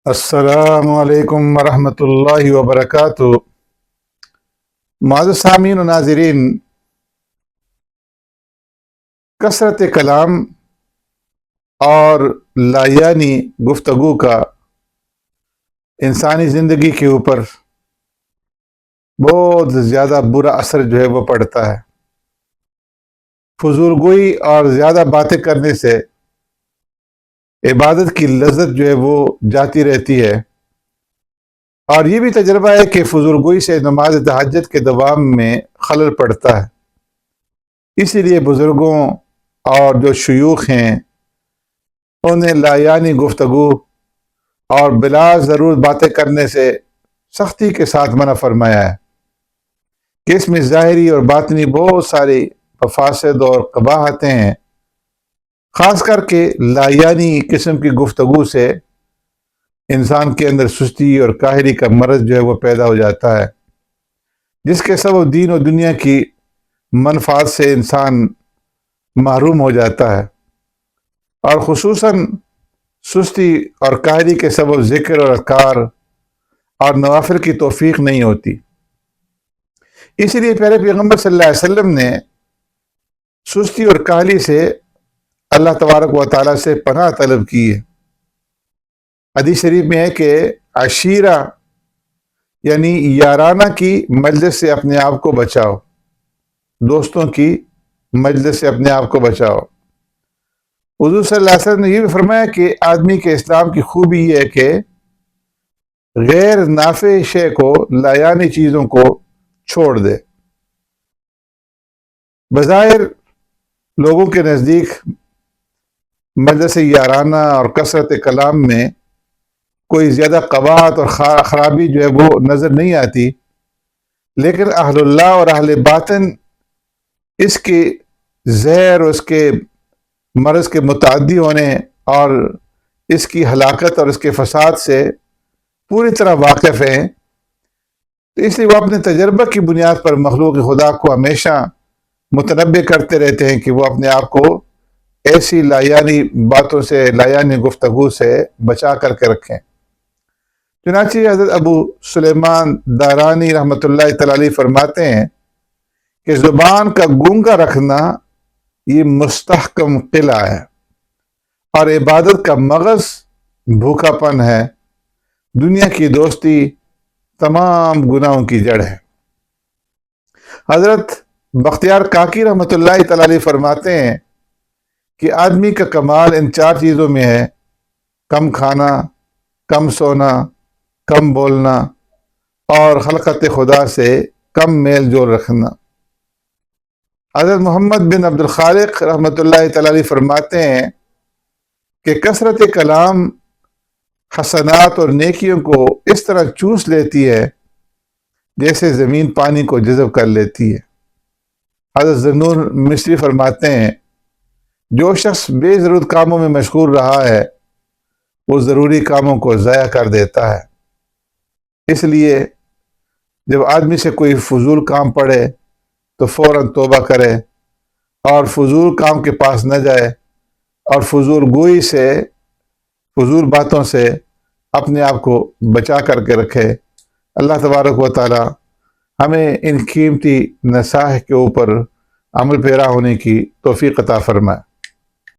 السلام علیکم ورحمۃ اللہ وبرکاتہ۔ معزز سامعین و ناظرین، کثرت کلام اور لایانی گفتگو کا انسانی زندگی کے اوپر بہت زیادہ برا اثر وہ پڑتا ہے۔ فضول گوئی اور زیادہ باتیں کرنے سے عبادت کی لذت وہ جاتی رہتی ہے، اور یہ بھی تجربہ ہے کہ فضول گوئی سے نماز تہجد کے دوام میں خلل پڑتا ہے۔ اسی لیے بزرگوں اور جو شیوخ ہیں انہیں لایانی گفتگو اور بلا ضرور باتیں کرنے سے سختی کے ساتھ منع فرمایا ہے کہ اس میں ظاہری اور باطنی بہت ساری مفاسد اور قباحتیں ہیں۔ خاص کر کے لایانی قسم کی گفتگو سے انسان کے اندر سستی اور کاہلی کا مرض وہ پیدا ہو جاتا ہے، جس کے سبب دین و دنیا کی منفعت سے انسان محروم ہو جاتا ہے، اور خصوصاً سستی اور کاہلی کے سبب ذکر اور اذکار اور نوافل کی توفیق نہیں ہوتی۔ اسی لیے پیارے پیغمبر صلی اللہ علیہ وسلم نے سستی اور کاہلی سے اللہ تبارک و تعالیٰ سے پناہ طلب کی ہے۔ حدیث شریف میں ہے کہ عشیرہ یعنی یارانہ کی مجلس سے اپنے آپ کو بچاؤ، دوستوں کی مجلس سے اپنے آپ کو بچاؤ۔ حضور صلی اللہ علیہ وسلم نے یہ بھی فرمایا کہ آدمی کے اسلام کی خوبی یہ ہے کہ غیر نافع شے کو، لایانی چیزوں کو چھوڑ دے۔ بظاہر لوگوں کے نزدیک مجلس یارانہ اور کثرت کلام میں کوئی زیادہ قباحت اور خرابی وہ نظر نہیں آتی، لیکن اہل اللہ اور اہل باطن اس کے زہر اور اس کے مرض کے متعدی ہونے اور اس کی ہلاکت اور اس کے فساد سے پوری طرح واقف ہیں، تو اس لیے وہ اپنے تجربہ کی بنیاد پر مخلوق خدا کو ہمیشہ متنبہ کرتے رہتے ہیں کہ وہ اپنے آپ کو ایسی لایانی باتوں سے، لایانی گفتگو سے بچا کر کے رکھیں۔ چنانچہ حضرت ابو سلیمان دارانی رحمۃ اللہ تعالی علیہ فرماتے ہیں کہ زبان کا گونگا رکھنا یہ مستحکم قلعہ ہے، اور عبادت کا مغز بھوکا پن ہے۔ دنیا کی دوستی تمام گناہوں کی جڑ ہے۔ حضرت بختیار کاکی رحمۃ اللہ تعالی علیہ فرماتے ہیں کہ آدمی کا کمال ان چار چیزوں میں ہے: کم کھانا، کم سونا، کم بولنا، اور خلقت خدا سے کم میل جول رکھنا۔ حضرت محمد بن عبد الخالق رحمۃ اللہ تعالی علیہ فرماتے ہیں کہ کثرت کلام حسنات اور نیکیوں کو اس طرح چوس لیتی ہے جیسے زمین پانی کو جذب کر لیتی ہے۔ حضرت ذنون مصری فرماتے ہیں جو شخص بے ضرورت کاموں میں مشغول رہا ہے وہ ضروری کاموں کو ضائع کر دیتا ہے۔ اس لیے جب آدمی سے کوئی فضول کام پڑے تو فوراً توبہ کرے اور فضول کام کے پاس نہ جائے، اور فضول گوئی سے، فضول باتوں سے اپنے آپ کو بچا کر کے رکھے۔ اللہ تبارک و تعالی ہمیں ان قیمتی نصائح کے اوپر عمل پیرا ہونے کی توفیق عطا فرمائے۔